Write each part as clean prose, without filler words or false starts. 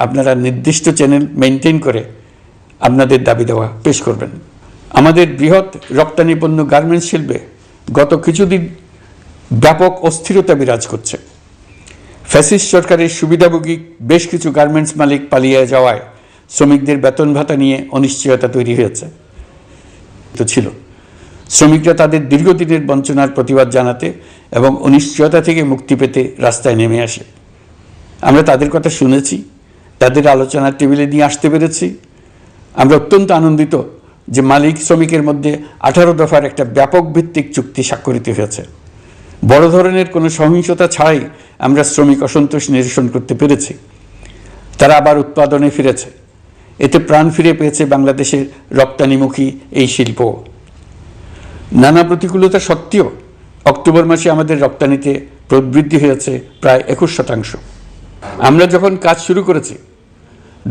আপনারা নির্দিষ্ট channel maintain করে আপনাদের দাবি দেওয়া পেশ করবেন। আমাদের বৃহৎ রপ্তানি পণ্য গার্মেন্টস শিল্পে গত কিছুদিন ব্যাপক অস্থিরতা বিরাজ করছে। ফ্যাসিস্ট সরকারের সুবিধাভোগী বেশ কিছু গার্মেন্টস মালিক পালিয়ে যাওয়ায় শ্রমিকদের বেতন ভাতা নিয়ে অনিশ্চয়তা তৈরি হয়েছে ছিল। শ্রমিকরা তাদের দীর্ঘদিনের বঞ্চনার প্রতিবাদ জানাতে এবং অনিশ্চয়তা থেকে মুক্তি পেতে রাস্তায় নেমে আসে। আমরা তাদের কথা শুনেছি, তাদের আলোচনার টেবিলে নিয়ে আসতে পেরেছি। আমরা অত্যন্ত আনন্দিত যে মালিক শ্রমিকের মধ্যে 18 দফার একটা ব্যাপক ভিত্তিক চুক্তি স্বাক্ষরিত হয়েছে। বড় ধরনের কোনো সহিংসতা ছাড়াই আমরা শ্রমিক অসন্তোষ নিরসন করতে পেরেছি। তারা আবার উৎপাদনে ফিরেছে। এতে প্রাণ ফিরে পেয়েছে বাংলাদেশের রপ্তানিমুখী এই শিল্প। নানা প্রতিকূলতা সত্ত্বেও অক্টোবর মাসে আমাদের রপ্তানিতে প্রবৃদ্ধি হয়েছে প্রায় 21%। আমরা যখন কাজ শুরু করেছি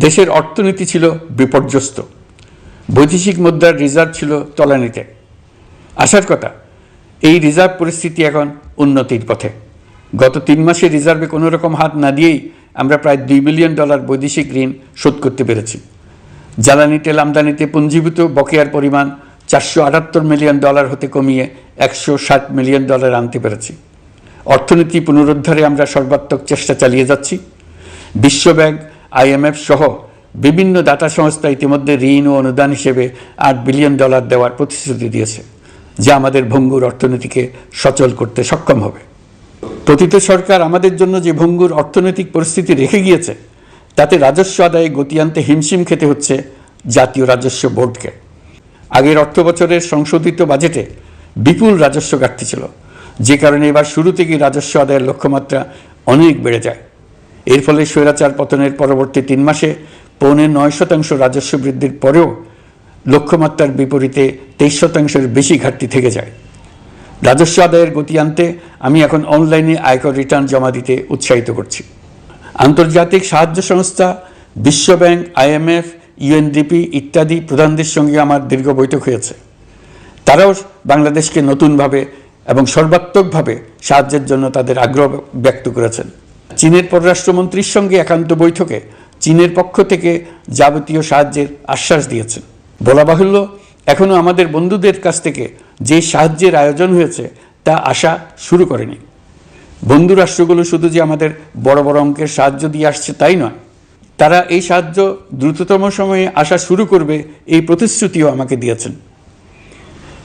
দেশের অর্থনীতি ছিল বিপর্যস্ত, বৈদেশিক মুদ্রার রিজার্ভ ছিল তলানিতে। আসার কথা, এই রিজার্ভ পরিস্থিতি এখন উন্নতির পথে। গত 3 মাসে রিজার্ভে কোনো রকম হাত না দিয়েই আমরা প্রায় $2 বিলিয়ন বৈদেশিক ঋণ শোধ করতে পেরেছি। জ্বালানি তেল আমদানিতে পুঞ্জীভূত বকেয়ার পরিমাণ $478 মিলিয়ন হতে কমিয়ে $160 মিলিয়ন আনতে পেরেছি। অর্থনীতি পুনরুদ্ধারে আমরা সর্বাত্মক চেষ্টা চালিয়ে যাচ্ছি। বিশ্বব্যাংক, IMF সহ বিভিন্ন দাতা সংস্থা ইতিমধ্যে ঋণ ও অনুদান হিসেবে $8 বিলিয়ন দেওয়ার প্রতিশ্রুতি দিয়েছে, যা আমাদের ভঙ্গুর অর্থনীতিকে সচল করতে সক্ষম হবে। পতিত সরকার আমাদের জন্য যে ভঙ্গুর অর্থনৈতিক পরিস্থিতি রেখে গিয়েছে, তাতে রাজস্ব আদায়ে গতি আনতে হিমশিম খেতে হচ্ছে জাতীয় রাজস্ব বোর্ডকে। আগের অর্থ বছরের সংশোধিত বাজেটে বিপুল রাজস্ব ঘাটতি ছিল, যে কারণে এবার শুরু থেকেই রাজস্ব আদায়ের লক্ষ্যমাত্রা অনেক বেড়ে যায়। এর ফলে স্বৈরাচার পতনের পরবর্তী 3 মাসে 9.5% রাজস্ব বৃদ্ধির পরেও লক্ষ্যমাত্রার বিপরীতে 23%-এর বেশি ঘাটতি থেকে যায়। রাজস্ব আদায়ের গতি আনতে আমি এখন অনলাইনে আয়কর রিটার্ন জমা দিতে উৎসাহিত করছি। আন্তর্জাতিক সাহায্য সংস্থা, বিশ্বব্যাংক, IMF, UNDP ইত্যাদি প্রধানদের সঙ্গে আমার দীর্ঘ বৈঠক হয়েছে। তারাও বাংলাদেশকে নতুনভাবে এবং সর্বাত্মকভাবে সাহায্যের জন্য তাদের আগ্রহ ব্যক্ত করেছেন। চীনের পররাষ্ট্রমন্ত্রীর সঙ্গে একান্ত বৈঠকে চীনের পক্ষ থেকে যাবতীয় সাহায্যের আশ্বাস দিয়েছেন। বলা বাহুল্য, এখনও আমাদের বন্ধুদের কাছ থেকে যে সাহায্যের আয়োজন হয়েছে তা আসা শুরু করেনি। বন্ধু রাষ্ট্রগুলো শুধু যে আমাদের বড় বড় অঙ্কের সাহায্য দিয়ে আসছে তাই নয়, তারা এই সাহায্য দ্রুততম সময়ে আসা শুরু করবে এই প্রতিশ্রুতিও আমাকে দিয়েছেন।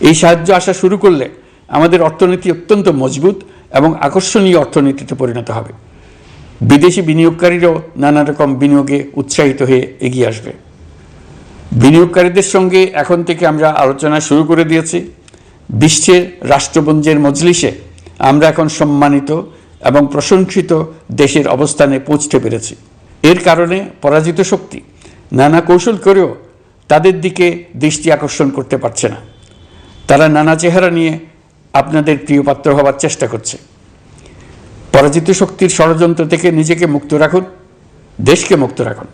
এই সাহায্য আসা শুরু করলে আমাদের অর্থনীতি অত্যন্ত মজবুত এবং আকর্ষণীয় অর্থনীতিতে পরিণত হবে। বিদেশি বিনিয়োগকারীরাও নানা রকম বিনিয়োগে উৎসাহিত হয়ে এগিয়ে আসবে। বিনিয়োগকারীদের সঙ্গে এখন থেকে আমরা আলোচনা শুরু করে দিয়েছি। বিশ্বের রাষ্ট্রপুঞ্জের মজলিসে আমরা এখন সম্মানিত এবং প্রশংসিত দেশের অবস্থানে পৌঁছতে পেরেছি। এর কারণে পরাজিত শক্তি নানা কৌশল করেও তাদের দিকে দৃষ্টি আকর্ষণ করতে পারছে না। তারা নানা চেহারা নিয়ে আপনাদের প্রিয়পাত্র হওয়ার চেষ্টা করছে। পরাজিত শক্তির ষড়যন্ত্র থেকে নিজেকে মুক্ত রাখুন, দেশকে মুক্ত রাখুন।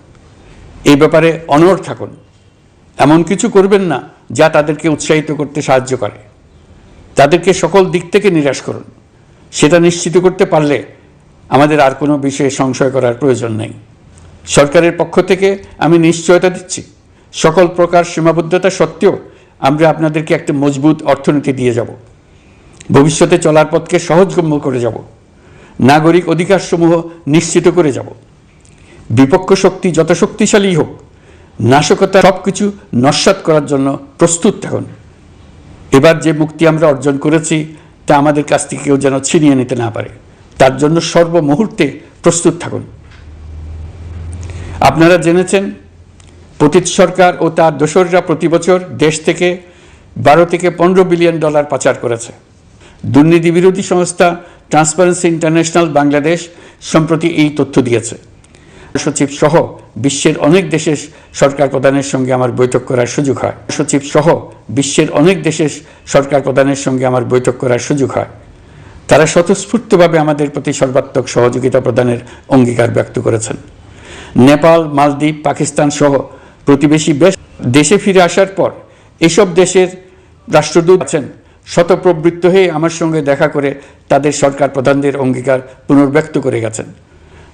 এই ব্যাপারে অনড় থাকুন। এমন কিছু করবেন না যা তাদেরকে উৎসাহিত করতে সাহায্য করে। তাদেরকে সকল দিক থেকে নিরাশ করুন। সেটা নিশ্চিত করতে পারলে আমাদের আর কোনো বিষয়ে সংশয় করার প্রয়োজন নেই। সরকারের পক্ষ থেকে আমি নিশ্চয়তা দিচ্ছি, সকল প্রকার সীমাবদ্ধতা সত্ত্বেও আমরা আপনাদেরকে একটা মজবুত অর্থনীতি দিয়ে যাব। ভবিষ্যতে চলার পথকে সহজগম্য করে যাব। নাগরিক অধিকারসমূহ নিশ্চিত করে যাব। বিপক্ষ শক্তি যত শক্তিশালী হোক, নাশকতা সব কিছু নস্যাৎ করার জন্য প্রস্তুত থাকুন। এবার যে মুক্তি আমরা অর্জন করেছি তা আমাদের কাছ থেকে কেউ যেন ছিনিয়ে নিতে না পারে, তার জন্য সর্বমুহূর্তে প্রস্তুত থাকুন। আপনারা জেনেছেন, পতিত সরকার ও তার দোসররা প্রতি বছর দেশ থেকে $12 থেকে $15 বিলিয়ন পাচার করেছে। দুর্নীতি বিরোধী সংস্থা ট্রান্সপারেন্সি ইন্টারন্যাশনাল বাংলাদেশ সম্প্রতি এই তথ্য দিয়েছে। সচিব সহ বিশ্বের অনেক দেশের সরকার প্রধানের সঙ্গে আমার বৈঠক করার সুযোগ হয়। তারা স্বতঃস্ফূর্তভাবে আমাদের প্রতি সর্বাত্মক সহযোগিতা প্রদানের অঙ্গীকার ব্যক্ত করেছেন। নেপাল, মালদ্বীপ, পাকিস্তান সহ প্রতিবেশী দেশে ফিরে আসার পর এসব দেশের রাষ্ট্রদূত আছেন স্বতঃপ্রবৃত্ত হয়ে আমার সঙ্গে দেখা করে তাদের সরকার প্রধানদের অঙ্গীকার পুনর্ব্যক্ত করে গেছেন।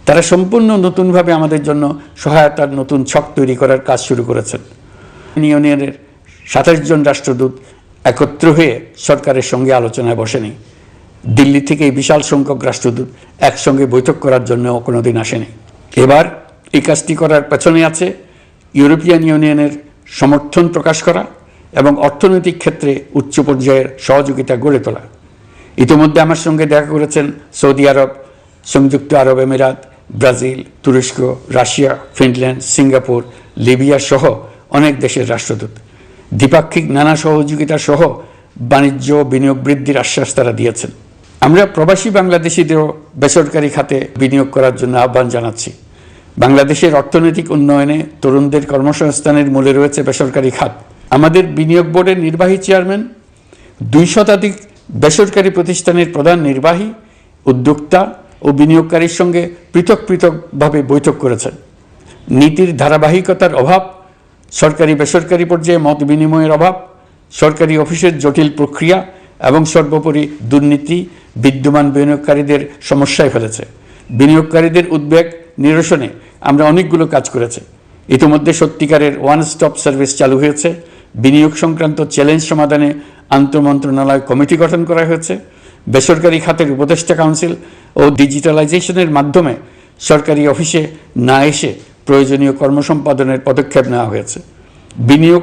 তারা সম্পূর্ণ নতুনভাবে আমাদের জন্য সহায়তার নতুন ছক তৈরি করার কাজ শুরু করেছেন। ইউনিয়নের 27 জন রাষ্ট্রদূত একত্র হয়ে সরকারের সঙ্গে আলোচনায় বসেনি। দিল্লি থেকে এই বিশাল সংখ্যক রাষ্ট্রদূত একসঙ্গে বৈঠক করার জন্য কোনোদিন আসেনি। এবার এই কাজটি করার পেছনে আছে ইউরোপিয়ান ইউনিয়নের সমর্থন প্রকাশ করা এবং অর্থনৈতিক ক্ষেত্রে উচ্চ পর্যায়ের সহযোগিতা গড়ে তোলা। ইতিমধ্যে আমার সঙ্গে দেখা করেছেন সৌদি আরব, সংযুক্ত আরব আমিরাত, ব্রাজিল, তুরস্ক, রাশিয়া, ফিনল্যান্ড, সিঙ্গাপুর, লিবিয়া সহ অনেক দেশের রাষ্ট্রদূত। দ্বিপাক্ষিক নানা সহযোগিতা সহ বাণিজ্য বিনিয়োগ বৃদ্ধির আশ্বাস তারা দিয়েছেন। আমরা প্রবাসী বাংলাদেশিদেরও বেসরকারি খাতে বিনিয়োগ করার জন্য আহ্বান জানাচ্ছি। বাংলাদেশের অর্থনৈতিক উন্নয়নে তরুণদের কর্মসংস্থানের মূলে রয়েছে বেসরকারি খাত। আমাদের বিনিয়োগ বোর্ডের নির্বাহী চেয়ারম্যান 2 শতাধিক বেসরকারি প্রতিষ্ঠানের প্রধান নির্বাহী, উদ্যোক্তা ও বিনিয়োগকারীর সঙ্গে পৃথক পৃথকভাবে বৈঠক করেছেন। নীতির ধারাবাহিকতার অভাব, সরকারি বেসরকারি পর্যায়ে মত বিনিময়ের অভাব, সরকারি অফিসের জটিল প্রক্রিয়া এবং সর্বোপরি দুর্নীতি বিদ্যমান বিনিয়োগকারীদের সমস্যায় ফেলেছে। বিনিয়োগকারীদের উদ্বেগ নিরসনে আমরা অনেকগুলো কাজ করেছি। ইতিমধ্যে সত্যিকারের ওয়ান স্টপ সার্ভিস চালু হয়েছে। বিনিয়োগ সংক্রান্ত চ্যালেঞ্জ সমাধানে আন্তঃমন্ত্রণালয় কমিটি গঠন করা হয়েছে। বেসরকারি খাতের উপদেষ্টা কাউন্সিল ও ডিজিটালাইজেশনের মাধ্যমে সরকারি অফিসে না এসে প্রয়োজনীয় কর্মসম্পাদনের পদক্ষেপ নেওয়া হয়েছে। বিনিয়োগ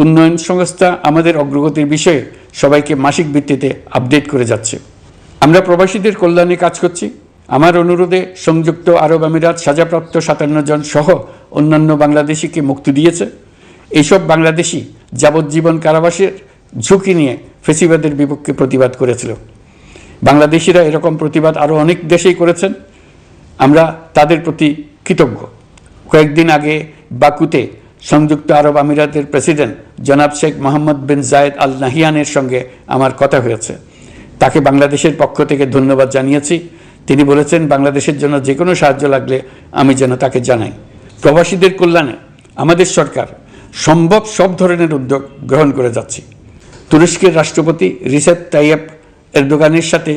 উন্নয়ন সংস্থা আমাদের অগ্রগতির বিষয়ে সবাইকে মাসিক ভিত্তিতে আপডেট করে যাচ্ছে। আমরা প্রবাসীদের কল্যাণে কাজ করছি। আমার অনুরোধে সংযুক্ত আরব আমিরাত সাজাপ্রাপ্ত 57 জন সহ অন্যান্য বাংলাদেশিকে মুক্তি দিয়েছে। এইসব বাংলাদেশি যাবজ্জীবন কারাবাসের ঝুঁকি নিয়ে ফেসিবাদের বিপক্ষে প্রতিবাদ করেছিল। বাংলাদেশিরা এরকম প্রতিবাদ আরও অনেক দেশেই করেছেন। আমরা তাদের প্রতি কৃতজ্ঞ। কয়েকদিন আগে বাকুতে সংযুক্ত আরব আমিরাতের প্রেসিডেন্ট জনাব শেখ মোহাম্মদ বিন জায়েদ আল নাহিয়ানের সঙ্গে আমার কথা হয়েছে। তাকে বাংলাদেশের পক্ষ থেকে ধন্যবাদ জানিয়েছি। তিনি বলেছেন বাংলাদেশের জন্য যে কোনো সাহায্য লাগলে আমি যেন তাকে জানাই। প্রবাসীদের কল্যাণে আমাদের সরকার সম্ভব সব ধরনের উদ্যোগ গ্রহণ করে যাচ্ছে। তুরস্কের রাষ্ট্রপতি রিসেপ তাইয়েপ এরদোগানের সাথে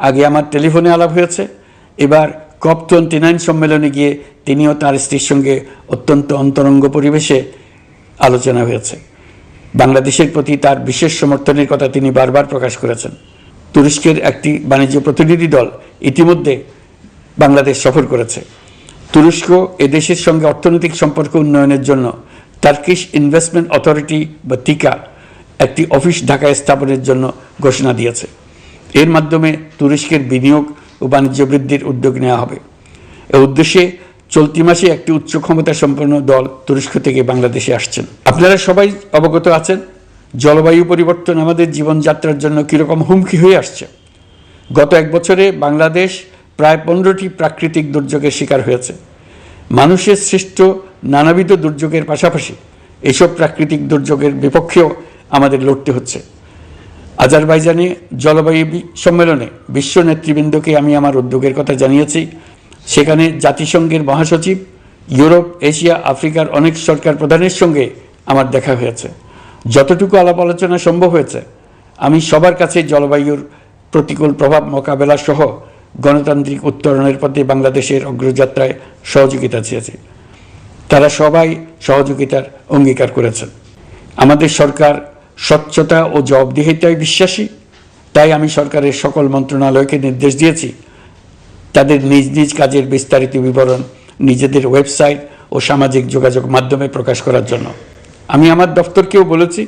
আগে আমার টেলিফোনে আলাপ হয়েছে। এবার COP29 সম্মেলনে গিয়ে তিনিও তার স্ত্রীর সঙ্গে অত্যন্ত অন্তরঙ্গ পরিবেশে আলোচনা হয়েছে। বাংলাদেশের প্রতি তার বিশেষ সমর্থনের কথা তিনি বারবার প্রকাশ করেছেন। তুরস্কের একটি বাণিজ্য প্রতিনিধি দল ইতিমধ্যে বাংলাদেশ সফর করেছে। তুরস্ক এদেশের সঙ্গে অর্থনৈতিক সম্পর্ক উন্নয়নের জন্য টার্কিশ ইনভেস্টমেন্ট অথরিটি বা টিকা একটি অফিস ঢাকায় স্থাপনের জন্য ঘোষণা দিয়েছে। এর মাধ্যমে তুরস্কের বিনিয়োগ ও বাণিজ্য বৃদ্ধির উদ্যোগ নেওয়া হবে। এ উদ্দেশ্যে চলতি মাসে একটি উচ্চ ক্ষমতা সম্পন্ন দল তুরস্ক থেকে বাংলাদেশে আসছেন। আপনারা সবাই অবগত আছেন জলবায়ু পরিবর্তন আমাদের জীবনযাত্রার জন্য কীরকম হুমকি হয়ে আসছে। গত 1 বছরে বাংলাদেশ প্রায় 15টি প্রাকৃতিক দুর্যোগের শিকার হয়েছে। মানুষের সৃষ্ট নানাবিধ দুর্যোগের পাশাপাশি এইসব প্রাকৃতিক দুর্যোগের বিপক্ষেও আমাদের লড়তে হচ্ছে। আজারবাইজানে জলবায়ু সম্মেলনে বিশ্ব নেতৃবৃন্দকে আমি আমার উদ্যোগের কথা জানিয়েছি। সেখানে জাতিসংঘের মহাসচিব, ইউরোপ, এশিয়া, আফ্রিকার অনেক সরকার প্রধানের সঙ্গে আমার দেখা হয়েছে। যতটুকু আলাপ আলোচনা সম্ভব হয়েছে আমি সবার কাছে জলবায়ুর প্রতিকূল প্রভাব মোকাবেলা সহ গণতান্ত্রিক উত্তরণের পথে বাংলাদেশের অগ্রযাত্রায় সহযোগিতা চেয়েছি। তারা সবাই সহযোগিতার অঙ্গীকার করেছেন। আমাদের সরকার স্বচ্ছতা ও জবাবদিহিতায় বিশ্বাসী। তাই আমি সরকারের সকল মন্ত্রণালয়কে নির্দেশ দিয়েছি তাদের নিজ নিজ কাজের বিস্তারিত বিবরণ নিজেদের ওয়েবসাইট ও সামাজিক যোগাযোগ মাধ্যমে প্রকাশ করার জন্য। আমি আমার দপ্তরকেও বলেছি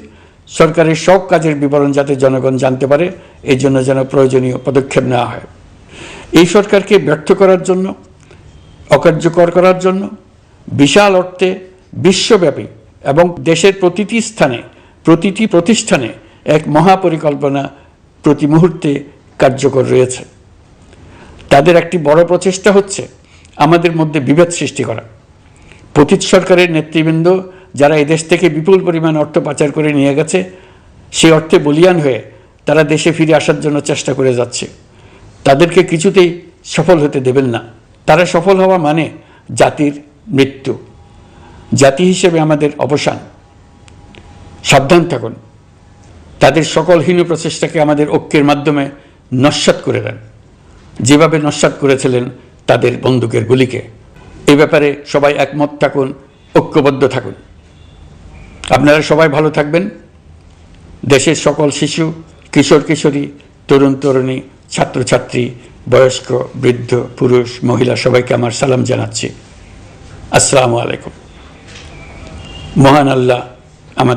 সরকারের সব কাজের বিবরণ যাতে জনগণ জানতে পারে এই জন্য যেন প্রয়োজনীয় পদক্ষেপ নেওয়া হয়। এই সরকারকে ব্যর্থ করার জন্য, অকার্যকর করার জন্য বিশাল অর্থে বিশ্বব্যাপী এবং দেশের প্রতিটি স্থানে প্রতিটি প্রতিষ্ঠানে এক মহাপরিকল্পনা প্রতি মুহূর্তে কার্যকর রয়েছে। তাদের একটি বড় প্রচেষ্টা হচ্ছে আমাদের মধ্যে বিভেদ সৃষ্টি করা। পতিত সরকারের নেতৃবৃন্দ যারা এদেশ থেকে বিপুল পরিমাণ অর্থ পাচার করে নিয়ে গেছে, সেই অর্থে বলিয়ান হয়ে তারা দেশে ফিরে আসার জন্য চেষ্টা করে যাচ্ছে। তাদেরকে কিছুতেই সফল হতে দেবেন না। তারা সফল হওয়া মানে জাতির মৃত্যু, জাতি হিসেবে আমাদের অবসান। সাবধান থাকুন। তাদের সকল হীন প্রচেষ্টাকে আমাদের ঐক্যের মাধ্যমে নস্যাৎ করে দেন, যেভাবে নস্যাৎ করেছিলেন তাদের বন্দুকের গুলিকে। এ ব্যাপারে সবাই একমত থাকুন, ঐক্যবদ্ধ থাকুন। আপনারা সবাই ভালো থাকবেন। দেশের সকল শিশু, কিশোর কিশোরী, তরুণ তরুণী, ছাত্রছাত্রী, বয়স্ক, বৃদ্ধ, পুরুষ, মহিলা সবাইকে আমার সালাম জানাচ্ছি। আসসালামু আলাইকুম। মহান আল্লাহ আমাদের